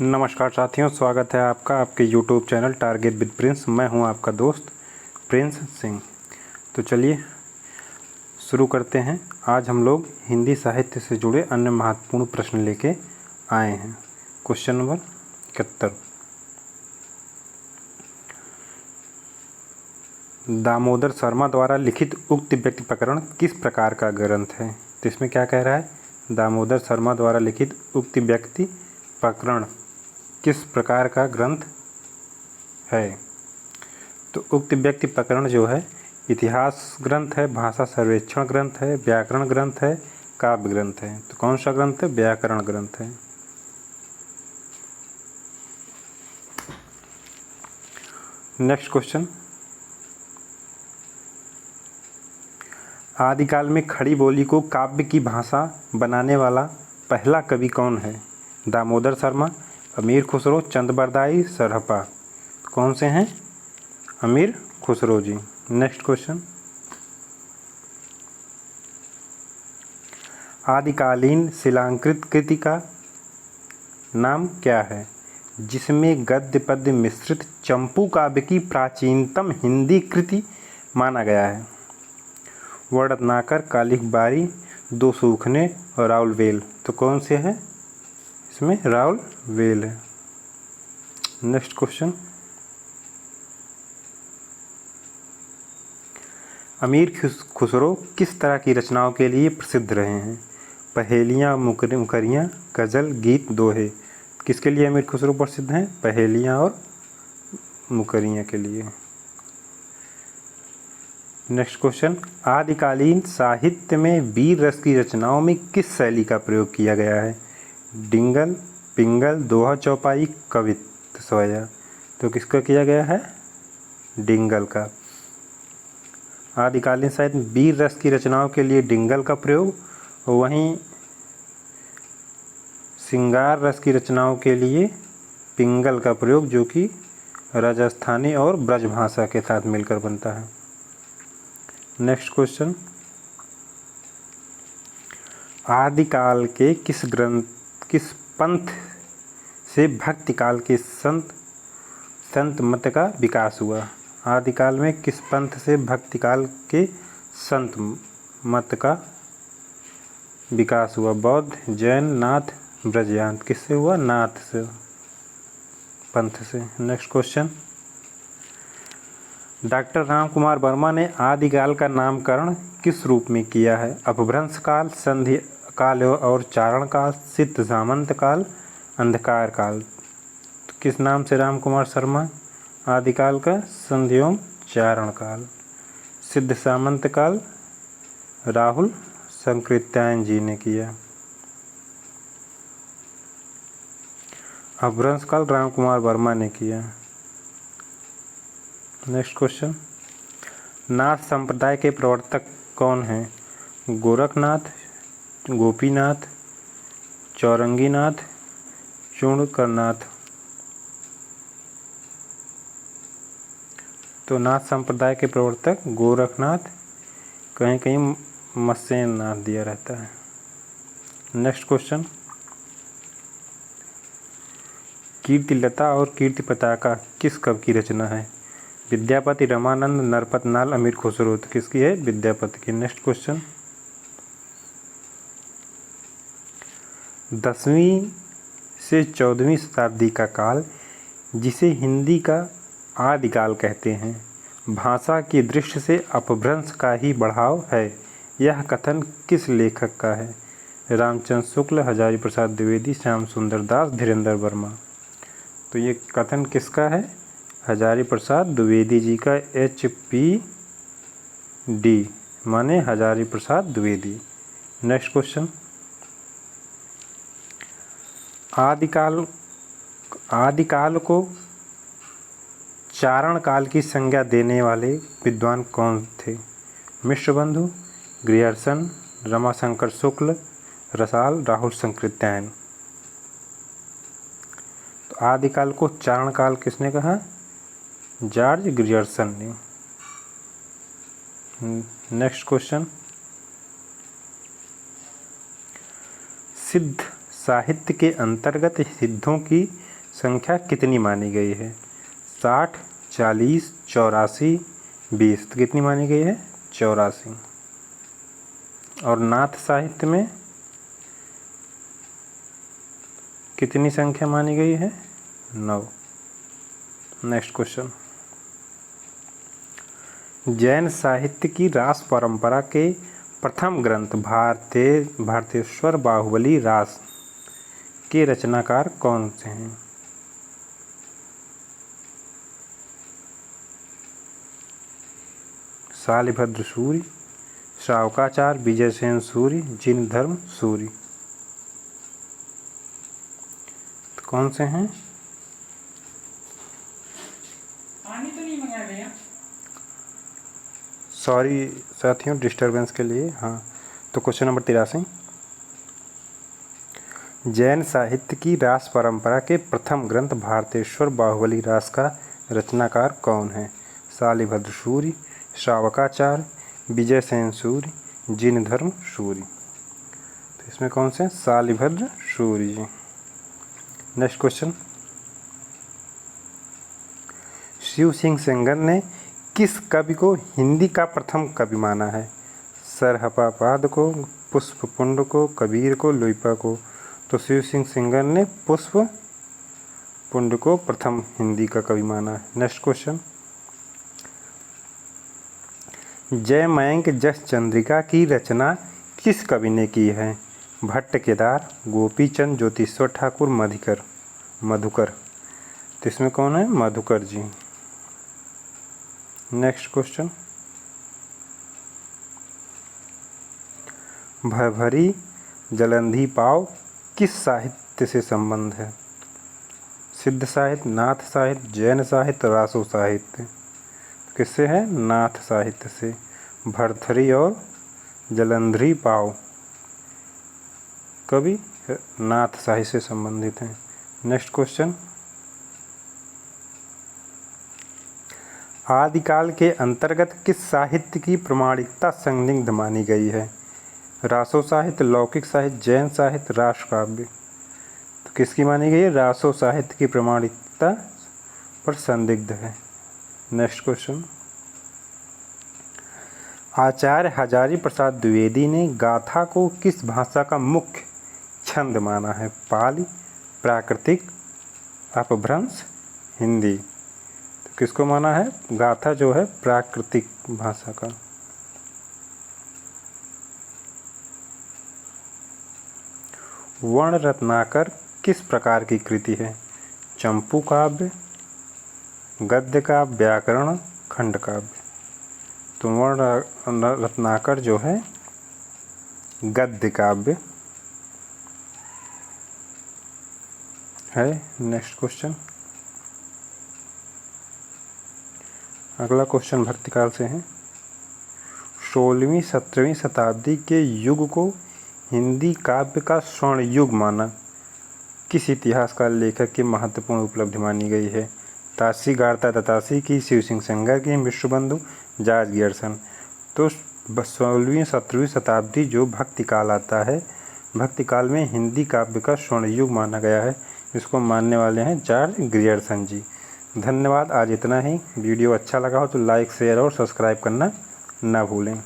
नमस्कार साथियों, स्वागत है आपका आपके YouTube channel target with Prince. मैं हूं आपका दोस्त प्रिंस सिंह। तो चलिए शुरू करते हैं। आज हम लोग हिंदी साहित्य से जुड़े अन्य महत्वपूर्ण प्रश्न लेके आए हैं। क्वेश्चन नंबर 71, दामोदर शर्मा द्वारा लिखित उक्त व्यक्ति प्रकरण किस प्रकार का ग्रंथ है? तो इसमें क्या कह रहा है? दामोदर शर्मा द्वारा लिखित उक्त व्यक्ति प्रकरण किस प्रकार का ग्रंथ है? तो उक्त व्यक्ति प्रकरण जो है इतिहास ग्रंथ है, भाषा सर्वेक्षण ग्रंथ है, व्याकरण ग्रंथ है, काव्य ग्रंथ है। तो कौन सा ग्रंथ है? व्याकरण ग्रंथ है। नेक्स्ट क्वेश्चन, आदिकाल में खड़ी बोली को काव्य की भाषा बनाने वाला पहला कवि कौन है? दामोदर शर्मा, अमीर खुसरो, चंद बरदाई, सरहपा। कौन से हैं? अमीर खुसरो जी। नेक्स्ट क्वेश्चन, आदिकालीन शिलांकृत कृति का नाम क्या है जिसमें गद्य पद्य मिश्रित चंपू काव्य की प्राचीनतम हिंदी कृति माना गया है? वर्ण रत्नाकर, कालिक बारी, दो सूखने और राउल वेल। तो कौन से हैं? इसमें राउल वेल है। नेक्स्ट क्वेश्चन, अमीर खुसरो किस तरह की रचनाओं के लिए प्रसिद्ध रहे हैं? पहेलियाँ, मुकरियाँ, गज़ल, गीत, दोहे। किसके लिए अमीर खुसरो प्रसिद्ध हैं? पहेलियाँ और मुकरियाँ के लिए। नेक्स्ट क्वेश्चन, आदिकालीन साहित्य में वीर रस की रचनाओं में किस शैली का प्रयोग किया गया है? डिंगल, पिंगल, दोहा, चौपाई, कवित्व, सोया। तो किसका किया गया है? डिंगल का। आदिकालीन साहित्य में वीर रस की रचनाओं के लिए डिंगल का प्रयोग, वहीं श्रृंगार रस की रचनाओं के लिए पिंगल का प्रयोग, जो कि राजस्थानी और ब्रज भाषा के साथ मिलकर बनता है। नेक्स्ट क्वेश्चन, आदिकाल के किस पंथ से भक्ति काल के संत मत का विकास हुआ? आदिकाल में किस पंथ से भक्ति काल के संत मत का विकास हुआ? बौद्ध, जैन, नाथ, ब्रजयान। किससे हुआ? नाथ से, पंथ से। Next question, doctor Ramkumar Verma ने आदिकाल का नामकरण किस रूप में किया है? अपभ्रंश काल, संधि काल और चारण काल, सिद्ध सामंत काल, अंधकार काल। तो किस नाम से रामकुमार शर्मा आदिकाल का? संधि एवं चारण काल। सिद्ध सामंत काल राहुल संकृत्यायन जी ने किया। अपभ्रंश काल रामकुमार वर्मा ने किया। नेक्स्ट क्वेश्चन, नाथ संप्रदाय के प्रवर्तक कौन हैं? गोरखनाथ, गोपीनाथ, चौरंगीनाथ, चूड़करनाथ। तो नाथ संप्रदाय के प्रवर्तक गोरखनाथ, कहीं कहीं मत्स्य नाथ दिया रहता है। नेक्स्ट क्वेश्चन, कीर्तिलता और कीर्ति पताका किस कवि की रचना है? विद्यापति, रमानंद, नरपत नाल, अमीर खुसरो। तो किसकी है? विद्यापति की। नेक्स्ट क्वेश्चन, 10वीं से 14वीं शताब्दी का काल जिसे हिंदी का आदिकाल कहते हैं, भाषा की दृष्टि से अपभ्रंश का ही बढ़ाव है। यह कथन किस लेखक का है? रामचंद्र शुक्ल, हजारी प्रसाद द्विवेदी, श्याम सुंदर दास, धीरेन्द्र वर्मा। तो ये कथन किसका है? हजारी प्रसाद द्विवेदी जी का। HP D माने हजारी प्रसाद द्विवेदी। नेक्स्ट क्वेश्चन, आदिकाल को चारण काल की संज्ञा देने वाले विद्वान कौन थे? मिश्रबंधु, ग्रियर्सन, रमाशंकर शुक्ल, रसाल, राहुल संकृत्यायन। तो आदिकाल को चारण काल किसने कहा? जॉर्ज ग्रियर्सन ने। नेक्स्ट क्वेश्चन, सिद्ध साहित्य के अंतर्गत सिद्धों की संख्या कितनी मानी गई है? 60, 40, 84, 20। तो कितनी मानी गई है? 84। और नाथ साहित्य में कितनी संख्या मानी गई है? 9। नेक्स्ट क्वेश्चन, जैन साहित्य की रास परंपरा के प्रथम ग्रंथ भारतेश्वर बाहुबली रास के रचनाकार कौन से हैं? शालिभद्र सूरि, श्रावकाचार्य, विजयसेन सूरि, जिनधर्म सूरि। तो कौन से हैं? पानी तो नहीं मंगाया भैया। सॉरी साथियों डिस्टरबेंस के लिए। हाँ, तो क्वेश्चन नंबर 83, जैन साहित्य की रास परंपरा के प्रथम ग्रंथ भारतेश्वर बाहुबली रास का रचनाकार कौन है? शालिभद्र सूरि, श्रावकाचार्य, विजयसेन सूरि, जिनधर्म सूरि। तो इसमें कौन से? शालिभद्र सूरि जी। नेक्स्ट क्वेश्चन, शिव सिंह सेंगर ने किस कवि को हिंदी का प्रथम कवि माना है? सरहपापाद को, पुष्पपुंड को, कबीर को, लुइपा को। तो शिव सिंह सेंगर ने पुष्पपुंड को प्रथम हिंदी का कवि माना है। नेक्स्ट क्वेश्चन, जयमयंक जस चंद्रिका की रचना किस कवि ने की है? भट्ट केदार, गोपीचंद, ज्योतिश्वर ठाकुर, मधुकर। तो इसमें कौन है? मधुकर जी। नेक्स्ट क्वेश्चन, भरभरी जलंधी पाव किस साहित्य से संबंध है? सिद्ध साहित्य, नाथ साहित्य, जैन साहित्य, रासो साहित्य। किससे है? नाथ साहित्य से। भरथरी और जलंधरी पाव कवि नाथ साहित्य से संबंधित हैं। नेक्स्ट क्वेश्चन, आदिकाल के अंतर्गत किस साहित्य की प्रमाणिकता संदिग्ध मानी गई है? रासो साहित्य, लौकिक साहित्य, जैन साहित्य, राष्ट्र काव्य। तो किसकी मानी गई है? रासो साहित्य की प्रमाणिकता पर संदिग्ध है। नेक्स्ट क्वेश्चन, आचार्य हजारी प्रसाद द्विवेदी ने गाथा को किस भाषा का मुख्य छंद माना है? पाली, प्राकृतिक, अपभ्रंश, हिंदी। तो किसको माना है? गाथा जो है प्राकृतिक भाषा का। वर्ण रत्नाकर किस प्रकार की कृति है? चंपू काव्य, गद्य काव्य, व्याकरण, खंड काव्य। तो वर्ण रत्नाकर जो है गद्य काव्य है। नेक्स्ट क्वेश्चन, अगला क्वेश्चन भक्तिकाल से है। 16वीं 17वीं शताब्दी के युग को हिंदी काव्य का स्वर्ण युग माना किस इतिहासकार लेखक की महत्वपूर्ण उपलब्धि मानी गई है? तासी गारता दतासी की, शिव सिंह सेंगर की, विश्वबंधु, जॉर्ज गियर्सन। तो 16वीं 17वीं शताब्दी जो भक्ति काल आता है, भक्ति काल में हिंदी काव्य का स्वर्ण युग माना गया है। इसको मानने वाले हैं जॉर्ज गियर्सन जी। धन्यवाद। आज इतना ही। वीडियो अच्छा लगा हो तो लाइक, शेयर और सब्सक्राइब करना ना भूलें।